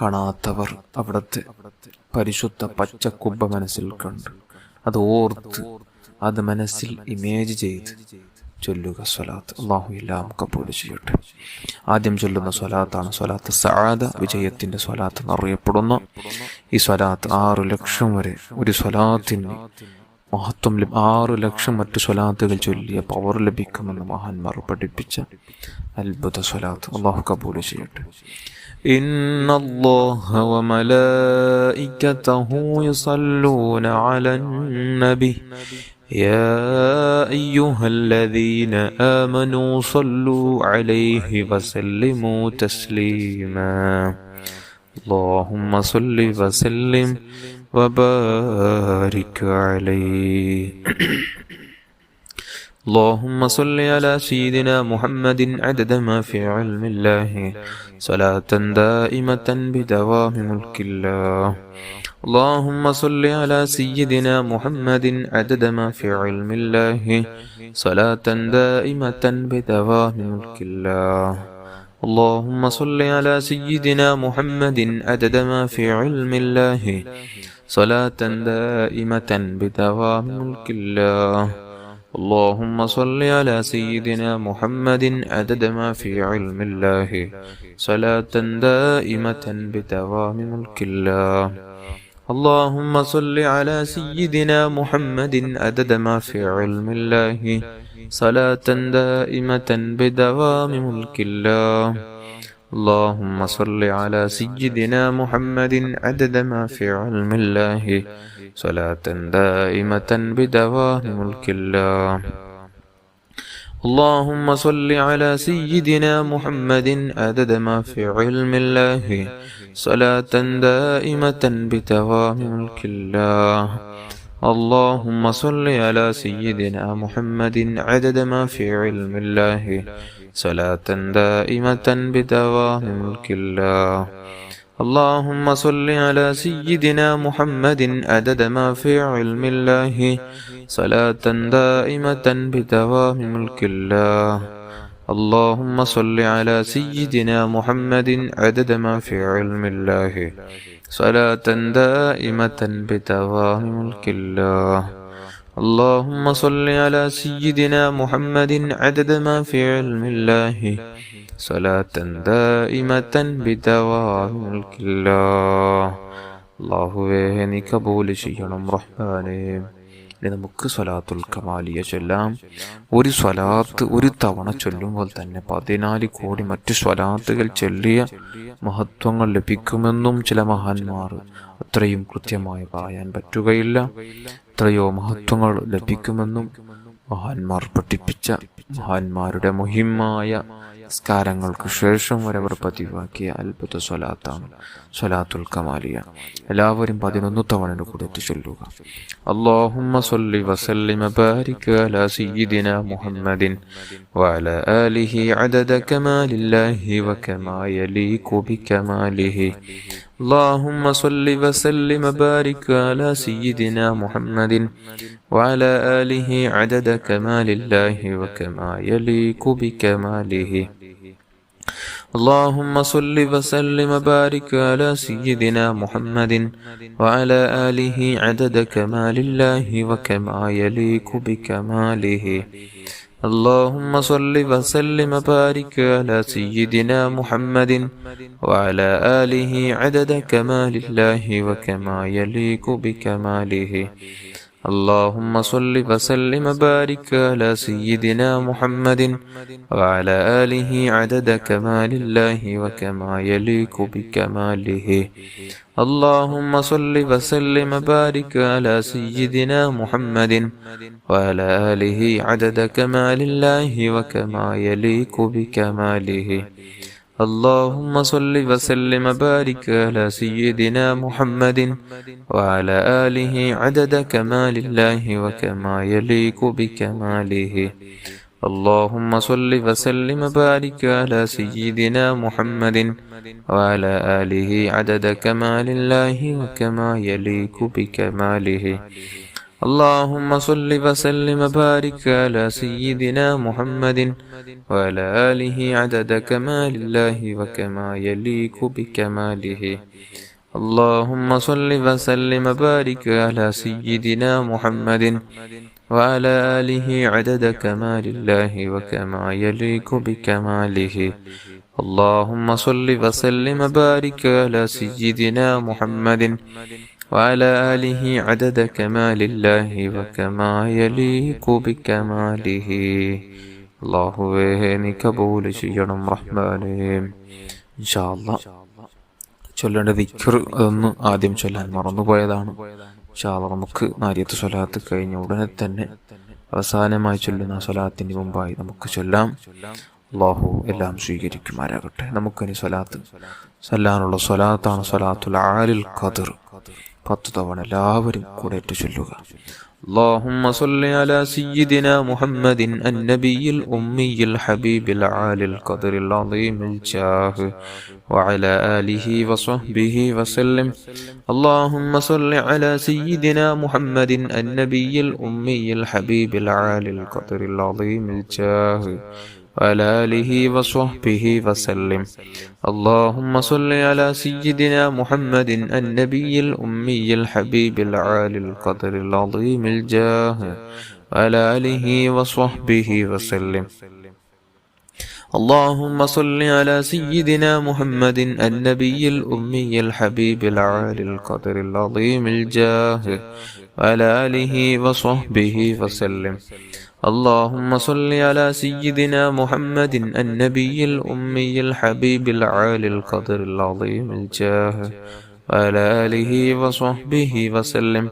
കാണാത്തവർ അവിടുത്തെ പരിശുദ്ധ പച്ചക്കുബ്ബ മനസ്സിൽ കണ്ട് അത് ഓർത്ത് അത് മനസ്സിൽ ഇമേജ് ചെയ്ത് ചൊല്ലുക സ്വലാത്ത്. അല്ലാഹു എല്ലാം കബൂൽ ചെയ്യട്ടെ. ആദ്യം ചൊല്ലുന്ന സ്വലാത്താണ് സ്വലാത്ത് സഅദ, വിജയത്തിന്റെ സ്വലാത്ത് എന്നറിയപ്പെടുന്ന ഈ സ്വലാത്ത് 6 ലക്ഷം വരെ ഒരു സ്വലാത്തിന് മഹത്വം 6 ലക്ഷം മറ്റു സ്വലാത്തുകൾ ചൊല്ലിയ പവർ ലഭിക്കുമെന്ന് മഹാന്മാർ പഠിപ്പിച്ച അത്ഭുത സ്വലാത്ത്. അല്ലാഹു കബൂൽ ചെയ്യട്ടെ. ഇന്നല്ലാഹ വമലായികതഹു യുസല്ലൂന അലൻ നബി യാ അയ്യുഹല്ലദീന ആമനൂ സല്ലൂ അലൈഹി വസല്ലിമൂ തസ്ലീമാ. اللهم صل وسلم وبارك عليه. اللهم صل على سيدنا محمد عدد ما في علم الله صلاة دائمة بدوام ملك الله. اللهم صل على سيدنا محمد عدد ما في علم الله صلاة دائمة بدوام ملك الله. اللهم صل على سيدنا محمد عدد ما في علم الله صلاة دائمة بدوام ملك الله. اللهم صل على سيدنا محمد عدد ما في علم الله صلاة دائمة بدوام ملك الله. اللهم صل على سيدنا محمد عدد ما في علم الله صلاة دائمة بدوام ملك الله. اللهم صل على سيدنا محمد عدد ما في علم الله صلاة دائمة بدوام ملك الله. اللهم صل على سيدنا محمد عدد ما في علم الله صلاة دائمة بدوام ملك الله. اللهم صل على سيدنا محمد عدد ما في علم الله صلاة دائمة بدوام ملك الله. اللهم صل على سيدنا محمد عدد ما في علم الله صلاة دائمة بدوام ملك الله. اللهم صل على سيدنا محمد عدد ما في علم الله صلاة دائمة بدوام ملك الله. اللهم صل على سيدنا محمد عدد ما في علم الله صلاة دائمة بدوام ملك الله. അല്ലാഹുവേ നീ കബൂൽ ചെയ്യണം റഹ്മാനേ. നമുക്ക് സ്വലാത്തുൽ കമാലിയ ചൊല്ലാം. ഒരു സ്വലാത്ത് ഒരു തവണ ചൊല്ലുമ്പോൾ തന്നെ 14 കോടി മറ്റു സ്വലാത്തുകൾ ചൊല്ലിയ മഹത്വങ്ങൾ ലഭിക്കുമെന്നും ചില മഹാന്മാർ, അത്രയും കൃത്യമായി പറയാൻ പറ്റുകയില്ല, എത്രയോ മഹത്വങ്ങൾ ലഭിക്കുമെന്നും മഹാന്മാർ പഠിപ്പിച്ച മഹാന്മാരുടെ മുഹിമ്മായ സ്കാരങ്ങൾക്ക് ശേഷം വരവർ പതിവാക്കിയ അത്ഭുത സ്വലാത്താണ് സ്വലാത്തുൽ കമാലിയ. എല്ലാവരും 11 തവണ കൂടെ ചൊല്ലുക. അല്ലാഹുമ്മ സ്വല്ലി വസല്ലിം വബാരിക് അലാ സയ്യിദിനാ മുഹമ്മദിൻ വഅലാ ആലിഹി അദദ കമാലില്ലാഹി വകമാ യലീഖു ബികമാലിഹി. اللهم صل وسلم وبارك على سيدنا محمد وعلى آله عدد كمال الله وكما يليق بكماله. اللهم صل وسلم وبارك على سيدنا محمد وعلى آله عدد كمال الله وكما يليق بكماله. اللهم صل وسلم وبارك على سيدنا محمد وعلى آله عدد كمال الله وكما يليق بكماله. اللهم صل وسلم وبارك على سيدنا محمد وعلى آله عدد كمال الله وكما يليق بكماله. اللهم صل وسلم وبارك على سيدنا محمد وعلى آله عدد كمال الله وكما يليق بكماله. اللهم صل وسلم وبارك على سيدنا محمد وعلى آله عدد كمال الله وكما يليق بكماله. اللهم صل وسلم وبارك على سيدنا محمد وعلى آله عدد كمال الله وكما يليق بكماله. اللهم صل وسلم وبارك على سيدنا محمد وعلى آله عدد كمال الله وكما يليق بكماله. اللهم صل وسلم وبارك على سيدنا محمد وعلى آله عدد كمال الله وكما يليق بكماله. اللهم صل وسلم وبارك على سيدنا محمد وعلى آله عدد كمال الله وكما يليق بكماله. അല്ലാഹുവേ നീ കബൂൽ ചെയ്യണം റഹ്മാനേ. ഇൻഷാ അല്ലാഹ് ചൊല്ലേണ്ട ദിക്ർ അതൊന്ന് ആദ്യം ചൊല്ലാൻ മറന്നുപോയതാണ്. ഇൻഷാ അല്ലാഹ് നമുക്ക് നാരിയത്ത് സ്വലാത്ത് കഴിഞ്ഞ ഉടനെ തന്നെ അവസാനമായി ചൊല്ലുന്ന സ്വലാത്തിന് മുമ്പായി നമുക്ക് ചൊല്ലാം. അല്ലാഹു എല്ലാം സ്വീകരിക്കുമാരാകട്ടെ. നമുക്കിനി സ്വലാത്ത് ചൊല്ലാനുള്ള സ്വലാത്താണ് സ്വലാത്തുൽ ആലിൽ ഖദ്ർ. 10 തവണ എല്ലാവരും കൂടെ ഏറ്റു ചൊല്ലുക. اللهم صل على سيدنا محمد النبي الأمي الحبيب العالي القدر العظيم الجاه وعلى آله وصحبه وسلم. اللهم صل على سيدنا محمد النبي الأمي الحبيب العالي القدر العظيم الجاه وعلى آله وصحبه وسلم. اللهم صل على سيدنا محمد النبي الأمي الحبيب العالي القدر العظيم الجاه وعلى آله وصحبه وسلم. اللهم صل على سيدنا محمد النبي الأمي الحبيب العالي القدر العظيم الجاه وعلى آله وصحبه وسلم. اللهم صل على سيدنا محمد النبي الأمي الحبيب العالي القدر العظيم الجاه وعلى آله وصحبه وسلم.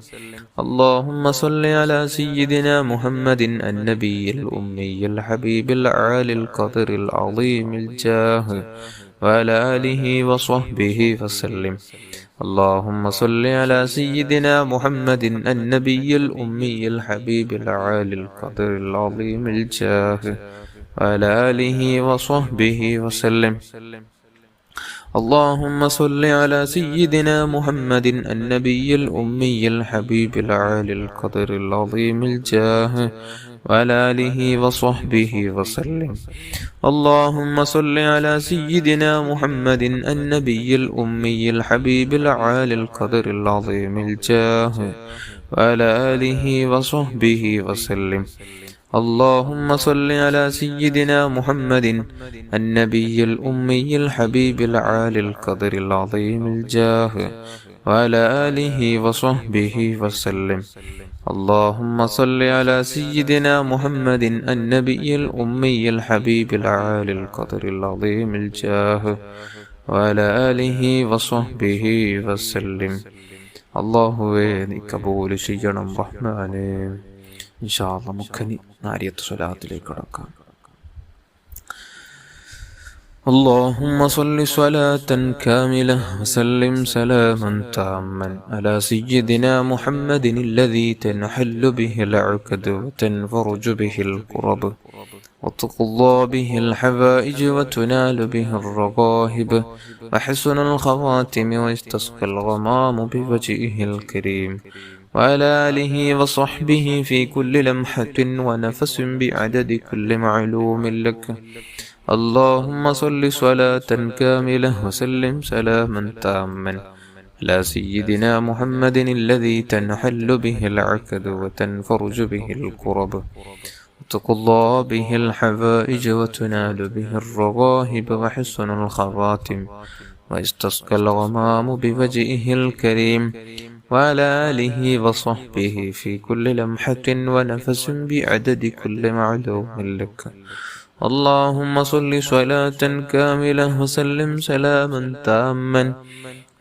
اللهم صل على سيدنا محمد النبي الأمي الحبيب العالي القدر العظيم الجاه وعلى آله وصحبه وسلم. اللهم صل على سيدنا محمد النبي الأمي الحبيب العالي القدر العظيم الجاه وعلى آله وصحبه وسلم. اللهم صل على سيدنا محمد النبي الأمي الحبيب العالي القدر العظيم الجاه وعلى آله وصحبه وسلم. اللهم صل على سيدنا محمد النبي الأمي الحبيب العالي القدر العظيم الجاه وعلى آله وصحبه وسلم. اللهم صل على سيدنا محمد النبي الأمي الحبيب العالي القدر العظيم الجاه وعلى آله وصحبه وسلم. اللهم صل على سيدنا محمد النبي الأمي الحبيب العالي القدر العظيم الجاه وعلى آله وصحبه وسلم. അല്ലാഹുവേ നീ കബൂൽ ചെയ്യണം റഹ്മാനേ. ഇൻഷാ അല്ലാഹ് നമുക്കിനി നാരിയത്ത് സ്വലാത്തിലേക്ക് കടക്കാം. اللهم صل صلاة كاملة وسلم سلاما تاما على سيدنا محمد الذي تنحل به العقد وتنفرج به الكرب وتقضى به الحوائج وتنال به الرغائب وحسن الخواتم ويستسقى الغمام بوجهه الكريم وعلى آله وصحبه في كل لمحة ونفس بعدد كل معلوم لك. اللهم صل صلاة كاملة وسلم سلاما تاما على سيدنا محمد الذي تنحل به العقد وتنفرج به الكرب وتقضى به الحوائج وتنال به الرغائب وحسن الخواتم ويستسقى الغمام بوجهه الكريم وعلى آله وصحبه في كل لمحة ونفس بعدد كل معلوم لك. اللهم صل صلاة كاملة وسلم سلاما تاما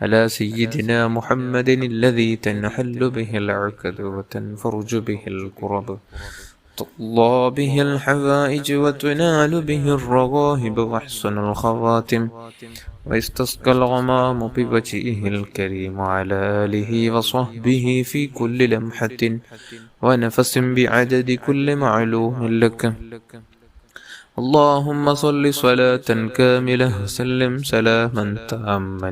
على سيدنا محمد الذي تنحل به العقد وتنفرج به الكرب تقضى به الحوائج وتنال به الرغائب وحسن الخواتم ويستسقى الغمام بوجهه الكريم وعلى آله وصحبه في كل لمحة ونفس بعدد كل معلوم لك. اللهم صل صلاة كاملة وسلم سلاما تاما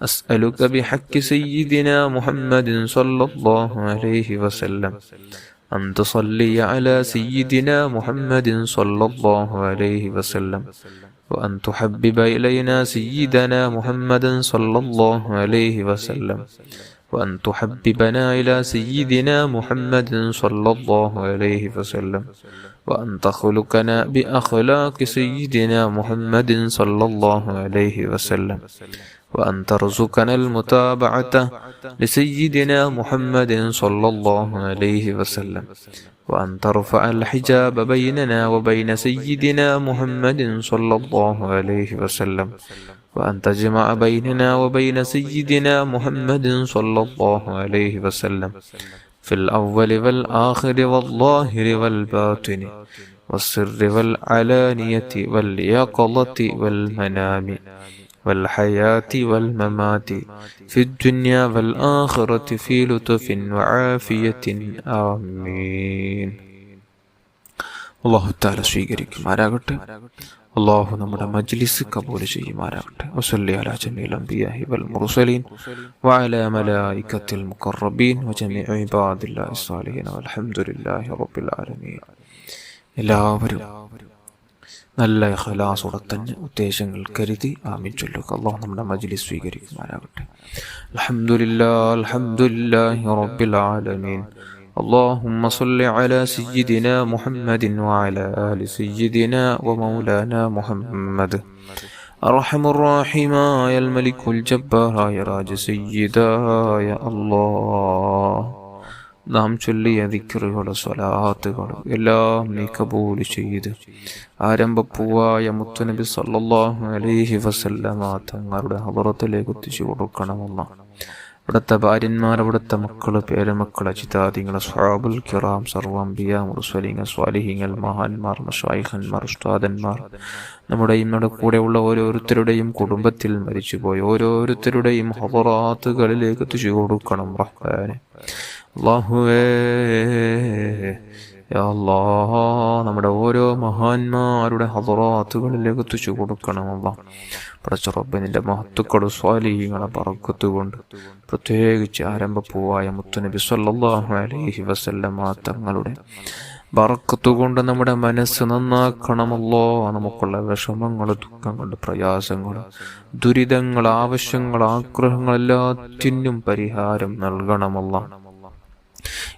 أسألك بحق سيدنا محمد صلى الله عليه وسلم أن تصلي على سيدنا محمد صلى الله عليه وسلم وأن تحبب إلينا سيدنا محمد صلى الله عليه وسلم وأن تحببنا إلى سيدنا محمد صلى الله عليه وسلم وأن تخلقنا بأخلاق سيدنا محمد صلى الله عليه وسلم وأن ترزقنا المتابعة لسيدنا محمد صلى الله عليه وسلم وأن ترفع الحجاب بيننا وبين سيدنا محمد صلى الله عليه وسلم وأن تجمع بيننا وبين سيدنا محمد صلى الله عليه وسلم في الأول والآخر والظاهر والباطن والسر والعلانية واليقظة والمنام والحياة والممات في الدنيا والآخرة في لطف وعافية آمين. അള്ളാഹു തആല സ്വീകരിക്കുമാറാകട്ടെ. അള്ളാഹു നമ്മുടെ മജ്ലിസ് കബൂൽ ചെയ്യുമാറാകട്ടെ. വസല്ലി അലാ ജമീൽ അംബിയാഹി വൽ മുർസലീൻ വഅലാ മലായികത്തിൽ മുഖറബീൻ വജമീഇ ഇബാദില്ലാഹി സ്വാലിഹീൻ വൽഹംദുലില്ലാഹി റബ്ബിൽ ആലമീൻ. എല്ലാവരും നല്ല ഇഖ്ലാസോടെ തന്നെ ഉദ്ദേശങ്ങൾ കരുതി ആമീൻ ചൊല്ലുക. അള്ളാഹു നമ്മുടെ മജ്ലിസ് സ്വീകരിക്കുമാറാകട്ടെ. അൽഹംദുലില്ലാഹി റബ്ബിൽ ആലമീൻ. اللهم صل على سيدنا محمد وعلى آل سيدنا ومولانا محمد. أرحم الراحمين الملك الجبار يا راج سيدا يا الله. നാം ചൊല്ലിയ ദിക്റുകളും സ്വലാത്തുകളും എല്ലാം നീ കബൂൽ ചെയ്ത് ആരംഭപ്പൂവായ മുത്തുനബി സല്ലല്ലാഹു അലൈഹി വസല്ലമ തങ്ങളുടെ ഹദറത്തിലേക്ക് എത്തിച്ചു കൊടുക്കണമെന്ന അവിടുത്തെ ഭാര്യന്മാർ, അവിടുത്തെ മക്കള്, പേരമക്കൾ, അജിതാദിങ്ങൾ, സ്വഹാബുൽ കിറാം, സർവ്വംബിയ, മുർസലീങ്ങൾ, സ്വാലിഹീങ്ങൾ, മഹാന്മാർ, മശായിഖന്മാർ, ഉസ്താദന്മാർ, നമ്മുടെ കൂടെയുള്ള ഓരോരുത്തരുടെയും കുടുംബത്തിൽ മരിച്ചുപോയ ഓരോരുത്തരുടെയും ഹദറാത്തുകളിലേക്ക് എത്തിച്ചു കൊടുക്കണം റഹ്മാനെ. അല്ലാഹുവേ യാ അല്ലാഹ്, നമ്മുടെ ഓരോ മഹാന്മാരുടെ ഹദറാത്തുകളിലേക്ക് എത്തിച്ചു കൊടുക്കണം അല്ലാഹ്. പടച്ച റബ്ബേ, നിന്റെ മഹത്തുക്കളും സ്വാലിഹീങ്ങളെ ബറക്കത്ത് കൊണ്ട് പ്രത്യേകിച്ച് ആരംഭപ്പൂവായ മുത്തുനബി സല്ലല്ലാഹു അലൈഹി വസല്ലമ തങ്ങളുടെ ബറക്കത്ത് കൊണ്ട് നമ്മുടെ മനസ്സ് നന്നാക്കണമല്ലോ. നമുക്കുള്ള വിഷമങ്ങൾ, ദുഃഖങ്ങൾ, പ്രയാസങ്ങൾ, ദുരിതങ്ങൾ, ആവശ്യങ്ങൾ, ആഗ്രഹങ്ങൾ എല്ലാത്തിനും പരിഹാരം നൽകണമല്ലോ.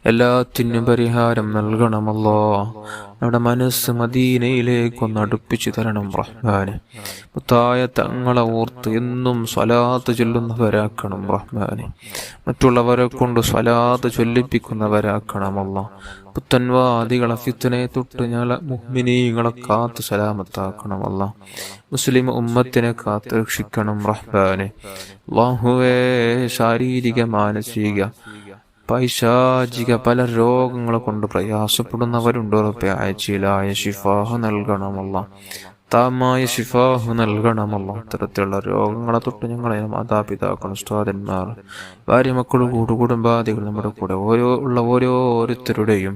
എല്ലാത്തിനും പരിഹാരം നൽകണമല്ലോ. നമ്മുടെ മനസ്സ് മദീനയിലേക്കൊന്ന് അടുപ്പിച്ചു തരണം റഹ്മാനെ. മുത്തായ തങ്ങളെ ഓർത്ത് എന്നും സ്വലാത്ത് ചൊല്ലുന്നവരാക്കണം റഹ്മാനെ. മറ്റുള്ളവരെ കൊണ്ട് സ്വലാത്ത് ചൊല്ലിപ്പിക്കുന്നവരാക്കണമല്ലോ. പുത്തൻവാദികളെ ഫിത്നയെ തൊട്ട് ഞങ്ങളെ മുഅ്മിനീങ്ങളെ കാത്ത് സലാമത്താക്കണമല്ലോ. മുസ്ലിം ഉമ്മത്തിനെ കാത്ത് രക്ഷിക്കണം റഹ്മാനെ. അല്ലാഹുവേ, ശാരീരിക, മാനസിക, പൈശാചിക പല രോഗങ്ങളെ കൊണ്ട് പ്രയാസപ്പെടുന്നവരുണ്ടോ റബ്ബേ, ആജിലായ ശിഫാഹ് നൽകണമല്ല, താമായ ശിഫാഹ് നൽകണമല്ല. അത്തരത്തിലുള്ള രോഗങ്ങളെ തൊട്ട് ഞങ്ങളെ മാതാപിതാക്കൾ, ഉസ്താദന്മാർ, ഭാര്യ, മക്കൾ, കുടുംബാദികൾ, നമ്മുടെ കൂടെ ഓരോരുത്തരുടെയും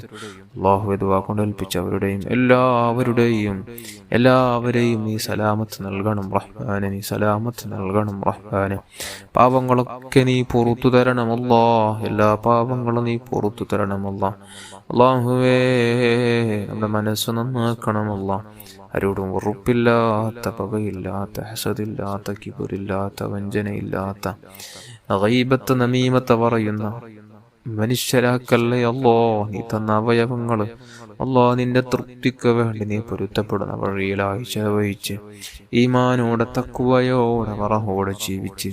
അല്ലാഹു ദുആ കൊണ്ട് ഏൽപ്പിച്ചവരുടെയും എല്ലാവരെയും നീ സലാമത്ത് നൽകണം റഹ്മാനെ. നീ സലാമത്ത് നൽകണം റഹ്മാനെ. പാപങ്ങളൊക്കെ നീ പുറത്തു തരണമല്ലോ. എല്ലാ പാപങ്ങളും നീ പുറത്തു തരണമല്ലോ. അല്ലാഹുവേ, നമ്മുടെ മനസ്സ് നന്നാക്കണമല്ലോ. ആരോടും വെറുപ്പില്ലാത്ത, പകയില്ലാത്ത, ഹസദില്ലാത്ത, കിബറില്ലാത്ത, വഞ്ചനയില്ലാത്ത, ഗൈബത്ത്, നമീമത്ത് പറയുന്ന മനുഷ്യരാക്കല്ലേ അല്ലോ. നീ തന്ന അവയവങ്ങള് അല്ലോ നിന്റെ തൃപ്തിക്ക് വേണ്ടി നീ പൊരുത്തപ്പെടുന്ന വഴിയിലായി ചെലവഴിച്ച് ഈമാനോടെ, തഖ്വയോടെ, വറഹോടെ ജീവിച്ച്,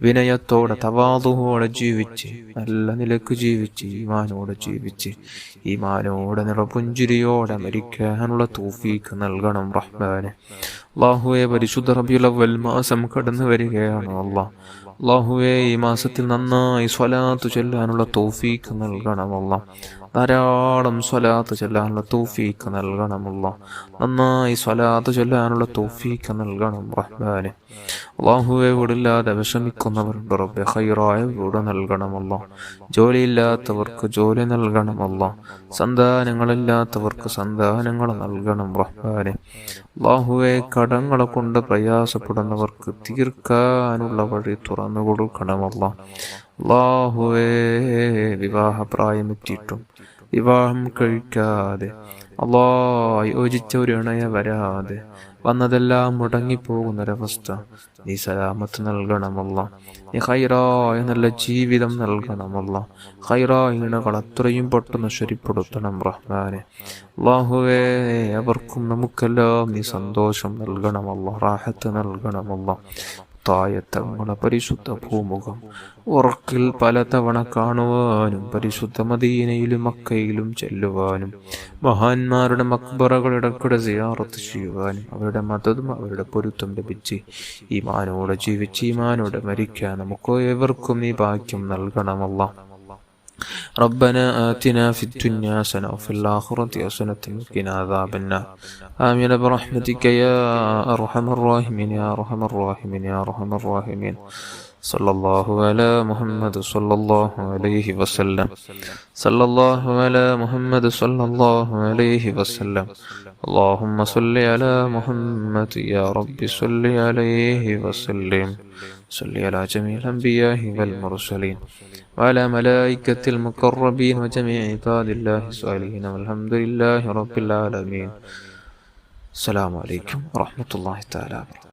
വിനയത്തോടെ, തവാദുവോടെ ജീവിച്ച്, നല്ല നിലക്ക് ജീവിച്ച്, ഈമാനോടെ ജീവിച്ച്, ഈമാനോടെ നിറപുഞ്ചിരിയോടെ മരിക്കാനുള്ള തൗഫീഖ് നൽകണം റഹ്മാനെ. അല്ലാഹുവേ, പരിശുദ്ധ റബീഉൽ അവ്വൽ മാസം കടന്നു വരികയാണ് അല്ലാഹ്. അല്ലാഹുവേ, ഈ മാസത്തിൽ നന്നായി സ്വലാത്ത് ചൊല്ലാനുള്ള തൗഫീഖ് നൽകണം അല്ലാഹ്. ധാരാളം സ്വലാത്ത് ചൊല്ലാനുള്ള തൗഫീഖ് നൽകണമല്ല. നന്നായി സ്വലാത്ത് ചൊല്ലാനുള്ള തൗഫീഖ് നൽകണം റഹ്മാനെ. അല്ലാഹുവേ, വീടില്ലാതെ വിഷമിക്കുന്നവരുണ്ട് റബ്ബേ, ഖൈറായ വീട് നൽകണമല്ല. ജോലിയില്ലാത്തവർക്ക് ജോലി നൽകണമല്ല. സന്താനങ്ങളില്ലാത്തവർക്ക് സന്താനങ്ങൾ നൽകണം റഹ്മാനെ. അല്ലാഹുവേ, കടങ്ങളെ കൊണ്ട് പ്രയാസപ്പെടുന്നവർക്ക് തീർക്കാനുള്ള വഴി തുറന്നു കൊടുക്കണമല്ല. അല്ലാഹുവേ, വിവാഹപ്രായമെത്തിയിട്ടും വിവാഹം കഴിക്കാതെ യോജിച്ച ഒരു ഇണയെ വരാതെ വന്നതെല്ലാം മുടങ്ങിപ്പോകുന്നൊരവസ്ഥ നീ സലാമത്ത് നൽകണമല്ല. നീ ഖൈറായ നല്ല ജീവിതം നൽകണമല്ല. ഖൈറായ ഇണകൾ അത്രയും പെട്ടെന്ന് ശരിപ്പെടുത്തണം റഹ്മാനെ. അല്ലാഹുവേ, അവർക്കും നമുക്കെല്ലാം നീ സന്തോഷം നൽകണമല്ല, റാഹത്ത് നൽകണമല്ല. തങ്ങളുടെ പരിശുദ്ധ ഭൂമുഖം ഉറക്കിൽ പലതവണ കാണുവാനും പരിശുദ്ധ മദീനയിലും മക്കയിലും ചെല്ലുവാനും മഹാന്മാരുടെ മക്ബറകൾ ഇടയ്ക്കിടെ സിയാറത്ത് ചെയ്യുവാനും അവരുടെ മദതും അവരുടെ പൊരുത്തം ലഭിച്ച് ഈമാനോടെ ജീവിച്ച് ഈമാനോടെ മരിക്കാൻ നമുക്ക് ഏവർക്കും നീ ഭാഗ്യം നൽകണമല്ല. ربنا آتنا في الدنيا حسنة وفي الآخرة حسنة وقنا عذاب النار. آمين برحمتك يا أرحم الراحمين يا أرحم الراحمين يا أرحم الراحمين. صلى الله على محمد صلى الله عليه وسلم. صلى الله على محمد صلى الله عليه وسلم. اللهم صل على محمد يا رب صل عليه وسلم. صل على جميع الأنبياء والمرسلين وعلى ملائكة المقربين وجميع عباد الله الصالحين والحمد لله رب العالمين. السلام عليكم ورحمة الله تعالى وبركاته.